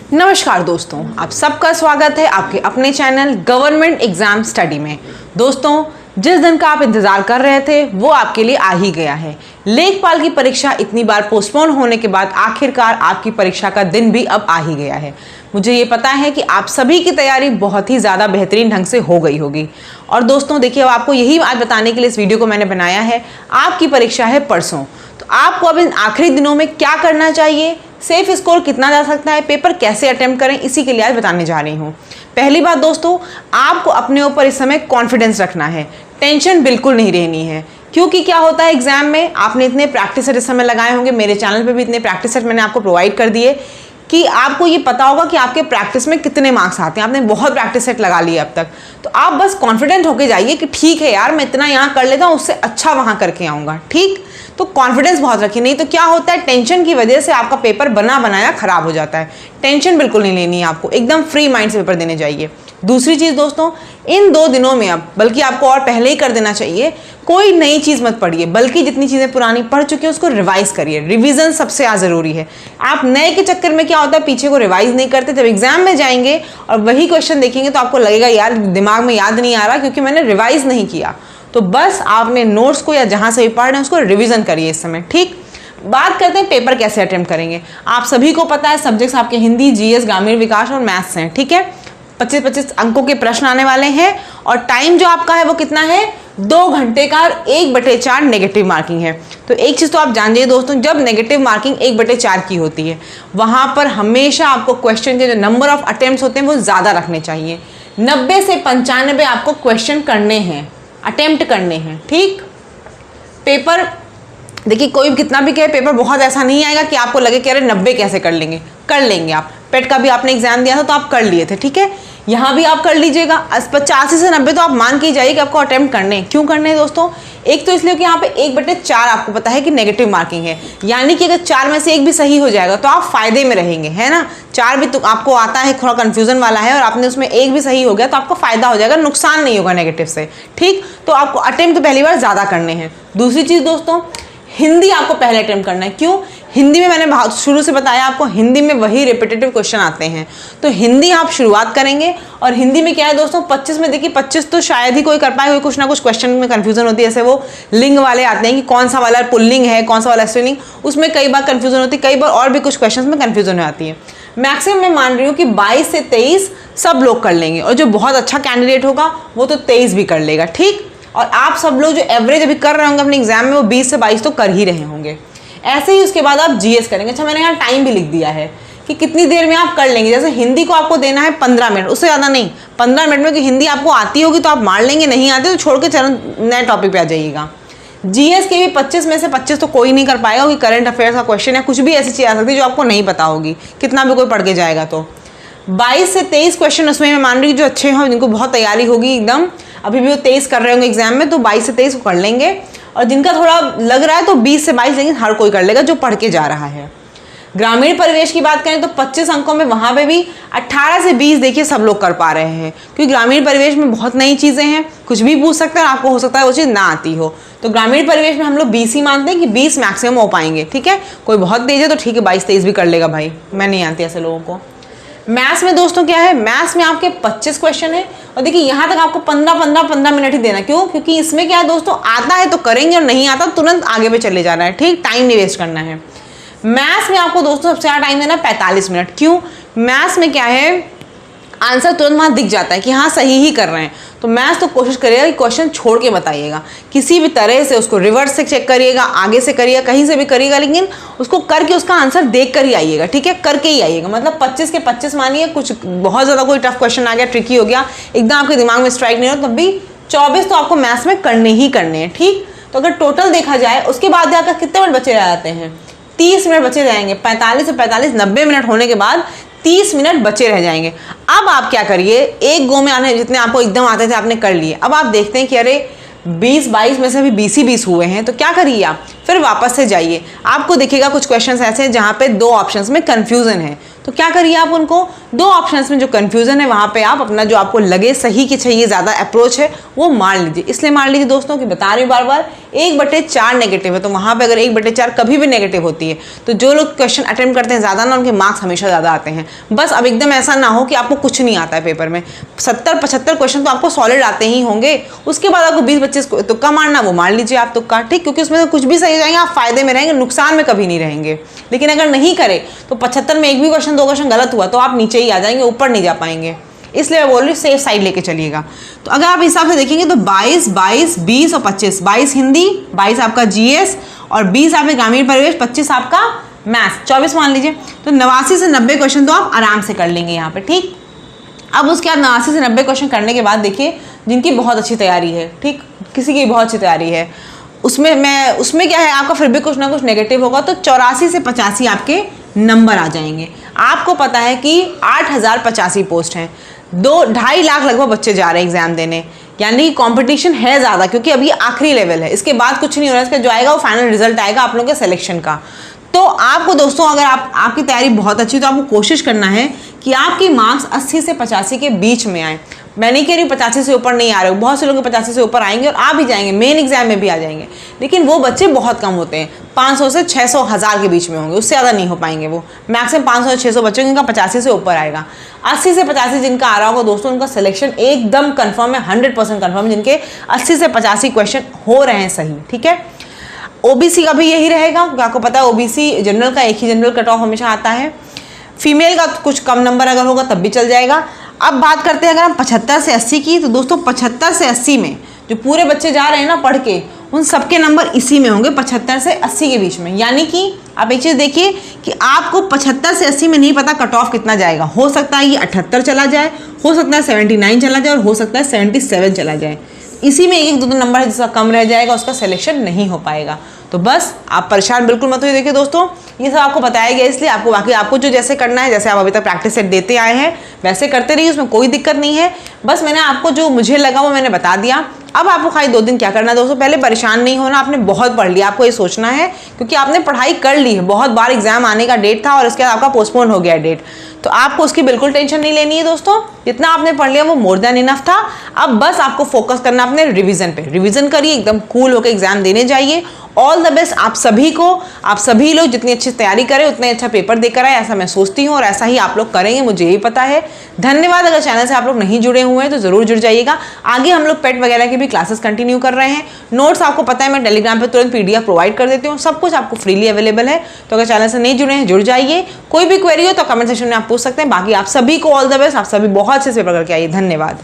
नमस्कार दोस्तों, आप सबका स्वागत है आपके अपने चैनल गवर्नमेंट एग्जाम स्टडी में। दोस्तों, जिस दिन का आप इंतजार कर रहे थे वो आपके लिए आ ही गया है। लेखपाल की परीक्षा इतनी बार पोस्टपोन होने के बाद आखिरकार आपकी परीक्षा का दिन भी अब आ ही गया है। मुझे ये पता है कि आप सभी की तैयारी बहुत ही ज़्यादा बेहतरीन ढंग से हो गई होगी। और दोस्तों देखिए, अब आपको यही आज बताने के लिए इस वीडियो को मैंने बनाया है। आपकी परीक्षा है परसों, तो आपको अब इन आखिरी दिनों में क्या करना चाहिए, सेफ स्कोर कितना जा सकता है, पेपर कैसे अटेम्प्ट करें, इसी के लिए आज बताने जा रही हूँ। पहली बात दोस्तों, आपको अपने ऊपर इस समय कॉन्फिडेंस रखना है, टेंशन बिल्कुल नहीं रहनी है। क्योंकि क्या होता है एग्जाम में, आपने इतने प्रैक्टिस सेट इस समय लगाए होंगे, मेरे चैनल पे भी इतने प्रैक्टिस सेट मैंने आपको प्रोवाइड कर दिए कि आपको ये पता होगा कि आपके प्रैक्टिस में कितने मार्क्स आते हैं। आपने बहुत प्रैक्टिस सेट लगा लिए अब तक, तो आप बस कॉन्फिडेंट होके जाइए कि ठीक है यार, मैं इतना यहाँ कर लेता हूँ, उससे अच्छा वहाँ करके आऊँगा। ठीक, तो कॉन्फिडेंस बहुत रखिए। नहीं तो क्या होता है, टेंशन की वजह से आपका पेपर बना बनाया खराब हो जाता है। टेंशन बिल्कुल नहीं लेनी है आपको, एकदम फ्री माइंड से पेपर देने जाइए। दूसरी चीज़ दोस्तों, इन 2 दिनों में अब बल्कि आपको और पहले ही कर देना चाहिए, कोई नई चीज़ मत पढ़िए, बल्कि जितनी चीज़ें पुरानी पढ़ चुके हैं उसको रिवाइज करिए। रिवीजन सबसे ज़्यादा ज़रूरी है। आप नए के चक्कर में क्या होता है, पीछे को रिवाइज नहीं करते, जब एग्जाम में जाएंगे और वही क्वेश्चन देखेंगे तो आपको लगेगा यार दिमाग में याद नहीं आ रहा क्योंकि मैंने रिवाइज नहीं किया। तो बस आपने नोट्स को या जहाँ से भी पढ़ रहे हैं उसको रिविज़न करिए इस समय। ठीक, बात करते हैं पेपर कैसे अटेम्प्ट करेंगे। आप सभी को पता है सब्जेक्ट्स आपके हिंदी, जीएस, ग्रामीण विकास और मैथ्स हैं। ठीक है, 25-25 अंकों के प्रश्न आने वाले हैं और टाइम जो आपका है वो कितना है, 2 घंटे का, 1/4 नेगेटिव मार्किंग है। तो एक चीज़ तो आप जान जाइए दोस्तों, जब नेगेटिव मार्किंग 1/4 की होती है, वहाँ पर हमेशा आपको क्वेश्चन के जो नंबर ऑफ अटेम्प्ट्स होते हैं वो ज़्यादा रखने चाहिए। 90 से 95 आपको क्वेश्चन करने हैं, अटेम्प्ट करने हैं। ठीक, पेपर देखिए कोई कितना भी कहे, पेपर बहुत ऐसा नहीं आएगा कि आपको लगे कि अरे 90 कैसे कर लेंगे। कर लेंगे आप। पेट का भी आपने एग्जाम दिया था तो आप कर लिए थे। ठीक है, यहाँ भी आप कर लीजिएगा। 85 से 90 तो आप मान के जाइए कि आपको अटेम्प्ट करने हैं। क्यों करने हैं दोस्तों, एक तो इसलिए कि यहाँ पे 1/4 आपको पता है कि नेगेटिव मार्किंग है, यानी कि अगर 4 में से 1 भी सही हो जाएगा तो आप फायदे में रहेंगे, है ना। 4 भी तो आपको आता है, थोड़ा कंफ्यूजन वाला है, और आपने उसमें 1 भी सही हो गया तो आपको फायदा हो जाएगा, नुकसान नहीं होगा नेगेटिव से। ठीक, तो आपको अटेम्प्ट तो पहली बार ज़्यादा करने हैं। दूसरी चीज़ दोस्तों, हिंदी आपको पहले अटेम्प्ट करना है। क्यों, हिंदी में मैंने शुरू से बताया आपको, हिंदी में वही रिपीटेटिव क्वेश्चन आते हैं, तो हिंदी आप शुरुआत करेंगे। और हिंदी में क्या है दोस्तों, 25 में देखिए 25 तो शायद ही कोई कर पाए, कुछ ना कुछ क्वेश्चन में कंफ्यूजन होती है। जैसे वो लिंग वाले आते हैं कि कौन सा वाला पुल्लिंग है, कौन सा वाला स्त्रीलिंग, उसमें कई बार कंफ्यूजन होती है, कई बार और भी कुछ क्वेश्चन में कंफ्यूजन आती है। मैक्सिमम मैं मान रही हूँ कि 22 से 23 सब लोग कर लेंगे, और जो बहुत अच्छा कैंडिडेट होगा वो तो 23 भी कर लेगा। ठीक, और आप सब लोग जो एवरेज अभी कर रहे होंगे अपने एग्जाम में वो 20 से 22 तो कर ही रहे होंगे। ऐसे ही उसके बाद आप जीएस करेंगे। अच्छा, मैंने यहाँ टाइम भी लिख दिया है कि कितनी देर में आप कर लेंगे। जैसे हिंदी को आपको देना है 15 मिनट, उससे ज़्यादा नहीं, 15 मिनट में, कि हिंदी आपको आती होगी तो आप मार लेंगे, नहीं आती तो छोड़ के चलो नए टॉपिक पे आ जाइएगा। जीएस के भी 25 में से 25 तो कोई नहीं कर पाएगा, क्योंकि करंट अफेयर्स का क्वेश्चन है, कुछ भी ऐसी चीज़ आ सकती है जो आपको नहीं पता होगी, कितना भी कोई पढ़ के जाएगा। तो 22 से 23 क्वेश्चन उसमें मैं मान रही हूँ जो अच्छे हों, जिनको बहुत तैयारी होगी एकदम, अभी भी वो 23 कर रहे होंगे एग्जाम में, तो 22 से 23 को कर लेंगे। और जिनका थोड़ा लग रहा है तो 20 से 22, लेकिन हर कोई कर लेगा जो पढ़ के जा रहा है। ग्रामीण परिवेश की बात करें तो 25 अंकों में वहाँ पे भी 18 से 20 देखिए सब लोग कर पा रहे हैं, क्योंकि ग्रामीण परिवेश में बहुत नई चीज़ें हैं, कुछ भी पूछ सकते हैं, आपको हो सकता है वो चीज़ ना आती हो। तो ग्रामीण परिवेश में हम लोग 20 ही मानते हैं कि 20 मैक्सिमम हो पाएंगे। ठीक है, कोई बहुत तेज है तो ठीक है 22-23 भी कर लेगा भाई, मैं नहीं आती ऐसे लोगों को। मैथ्स में दोस्तों क्या है, मैथ्स में आपके 25 क्वेश्चन है, और देखिए यहाँ तक आपको 15 मिनट ही देना। क्यों, क्योंकि इसमें क्या है दोस्तों, आता है तो करेंगे और नहीं आता तुरंत आगे पे चले जाना है। ठीक, टाइम नहीं वेस्ट करना है। मैथ्स में आपको दोस्तों सबसे ज़्यादा टाइम देना है 45 मिनट। क्यों, मैथ्स में क्या है, आंसर तुरंत वहाँ दिख जाता है कि हाँ सही ही कर रहे हैं। तो मैथ्स तो कोशिश करिएगा कि क्वेश्चन छोड़ के बताइएगा, किसी भी तरह से उसको रिवर्स से चेक करिएगा, आगे से करिएगा, कहीं से भी करिएगा, लेकिन उसको करके उसका आंसर देख कर ही आइएगा। ठीक है, करके ही आइएगा। मतलब 25 के 25 मानिए, कुछ बहुत ज़्यादा कोई टफ क्वेश्चन आ गया, ट्रिकी हो गया, एकदम आपके दिमाग में स्ट्राइक नहीं हो, तब भी 24 तो आपको मैथ्स में करने ही करने हैं। ठीक, तो अगर टोटल देखा जाए उसके बाद जाकर कितने मिनट बचे रह जाते हैं, 30 मिनट बचे रहेंगे। 45 से 45 90 मिनट होने के बाद 30 मिनट बचे रह जाएंगे। अब आप क्या करिए, एक गो में आने जितने आपको एकदम आते थे आपने कर लिए। अब आप देखते हैं कि अरे 20-22 में से अभी 20 ही 20 हुए हैं, तो क्या करिए आप, फिर वापस से जाइए। आपको दिखेगा कुछ क्वेश्चंस ऐसे हैं जहाँ पे 2 ऑप्शंस में कंफ्यूजन है, तो क्या करिए आप उनको दो ऑप्शंस में जो कन्फ्यूजन है वहाँ पे आप अपना जो आपको लगे सही कि चाहिए ज़्यादा अप्रोच है वो मार लीजिए। इसलिए मार लीजिए दोस्तों कि बता रही हूँ बार बार 1/4 नेगेटिव है, तो वहाँ पे अगर 1/4 कभी भी नेगेटिव होती है तो जो लोग क्वेश्चन अटेम्प्ट करते हैं ज़्यादा ना उनके मार्क्स हमेशा ज़्यादा आते हैं। बस अब एकदम ऐसा ना हो कि आपको कुछ नहीं आता है पेपर में, 70-75 क्वेश्चन तो आपको सॉलिड आते ही होंगे, उसके बाद आपको 20-25 तुक्का मारना वो मार लीजिए आप तुक्का, ठीक, क्योंकि उसमें कुछ भी सही हो जाएंगे, आप फायदे में रहेंगे, नुकसान में कभी नहीं रहेंगे। लेकिन अगर नहीं करे तो 75 में एक भी क्वेश्चन 2 क्वेश्चन गलत हुआ तो आप नीचे ही आ जाएंगे, ऊपर नहीं जा पाएंगे। इसलिए मैं बोल रही हूँ सेफ साइड लेके चलिएगा। तो अगर आप हिसाब से देखेंगे तो 22, 22, 20 और 25, 22 हिंदी, 22 आपका जीएस और 20 आपके ग्रामीण परिवेश, 25 आपका मैथ्स, 24 मान लीजिए। तो 89 से 90 क्वेश्चन तो आप आराम से कर लेंगे यहाँ पे, ठीक। अब उसके बाद 89 से 90 क्वेश्चन करने के बाद देखिए जिनकी बहुत अच्छी तैयारी है, ठीक, किसी की बहुत अच्छी तैयारी है, उसमें क्या है आपका फिर भी कुछ ना कुछ नेगेटिव होगा, तो 84 से 85 आपके नंबर आ जाएंगे। आपको पता है कि 8085 पोस्ट हैं, 2-2.5 लाख लगभग बच्चे जा रहे हैं एग्जाम देने, यानी कि कंपटीशन है ज़्यादा, क्योंकि अभी आखिरी लेवल है, इसके बाद कुछ नहीं हो रहा है। इसका जो आएगा वो फाइनल रिजल्ट आएगा आप लोगों के सिलेक्शन का। तो आपको दोस्तों अगर आपकी तैयारी बहुत अच्छी तो आपको कोशिश करना है कि आपके मार्क्स 80 से 85 के बीच में आए। मैं नहीं कह रही हूँ 85 से ऊपर नहीं आ रहे हो, बहुत से लोग 85 से ऊपर आएंगे और आ भी जाएंगे, मेन एग्जाम में भी आ जाएंगे, लेकिन वो बच्चे बहुत कम होते हैं, 500 से 600 1000 के बीच में होंगे, उससे ज़्यादा नहीं हो पाएंगे। वो मैक्सिमम 500 से 600 बच्चे जिनका 85 से ऊपर आएगा। 80 से 85 जिनका आ रहा होगा दोस्तों उनका सिलेक्शन एकदम कन्फर्म है, 100% कन्फर्म है, जिनके 80 से 85 क्वेश्चन हो रहे हैं सही, ठीक है। ओबीसी का भी यही रहेगा, क्योंकि आपको पता है ओबीसी जनरल का एक ही जनरल कट ऑफ हमेशा आता है, फीमेल का कुछ कम नंबर अगर होगा तब भी चल जाएगा। अब बात करते हैं अगर हम 75 से 80 की, तो दोस्तों 75 से 80 में जो पूरे बच्चे जा रहे हैं ना पढ़ के, उन सबके नंबर इसी में होंगे, 75 से 80 के बीच में। यानी कि आप एक चीज़ देखिए कि आपको 75 से 80 में नहीं पता कट ऑफ कितना जाएगा, हो सकता है ये 78 चला जाए, हो सकता है 79 चला जाए और हो सकता है 77 चला जाए। इसी में 1-2 नंबर है जिसका कम रह जाएगा, उसका सिलेक्शन नहीं हो पाएगा। तो बस आप परेशान बिल्कुल मत होइए। देखिए दोस्तों ये सब आपको बताया गया इसलिए आपको, बाकी आपको जो जैसे करना है, जैसे आप अभी तक प्रैक्टिस सेट देते आए हैं वैसे करते रहिए, उसमें कोई दिक्कत नहीं है। बस मैंने आपको जो मुझे लगा वो मैंने बता दिया। अब आपको खाली 2 दिन क्या करना है दोस्तों, पहले परेशान नहीं होना, आपने बहुत पढ़ लिया, आपको ये सोचना है क्योंकि आपने पढ़ाई कर ली है, बहुत बार एग्जाम आने का डेट था और इसके बाद आपका पोस्टपोन हो गया डेट, तो आपको उसकी बिल्कुल टेंशन नहीं लेनी है दोस्तों। जितना आपने पढ़ लिया वो मोर देन इनफ था। अब बस आपको फोकस करना अपने रिवीजन पे, रिवीजन करिए, एकदम कूल होकर एग्जाम देने जाइए। ऑल द बेस्ट आप सभी को, आप सभी लोग जितनी अच्छी तैयारी करें उतने अच्छा पेपर देकर आए, ऐसा मैं सोचती हूँ और ऐसा ही आप लोग करेंगे, मुझे यही पता है। धन्यवाद। अगर चैनल से आप लोग नहीं जुड़े हुए हैं तो जरूर जुड़ जाइएगा। आगे हम लोग पेट वगैरह की भी क्लासेस कंटिन्यू कर रहे हैं। नोट्स आपको पता है मैं टेलीग्राम पे तुरंत PDF प्रोवाइड कर देती हूँ, सब कुछ आपको फ्रीली अवेलेबल है। तो अगर चैनल से नहीं जुड़े हैं जुड़ जाइए। कोई भी क्वेरी हो तो कमेंट सेक्शन में आप पूछ सकते हैं। बाकी आप सभी को ऑल द बेस्ट, आप सभी बहुत अच्छे से पेपर करके आइए। धन्यवाद।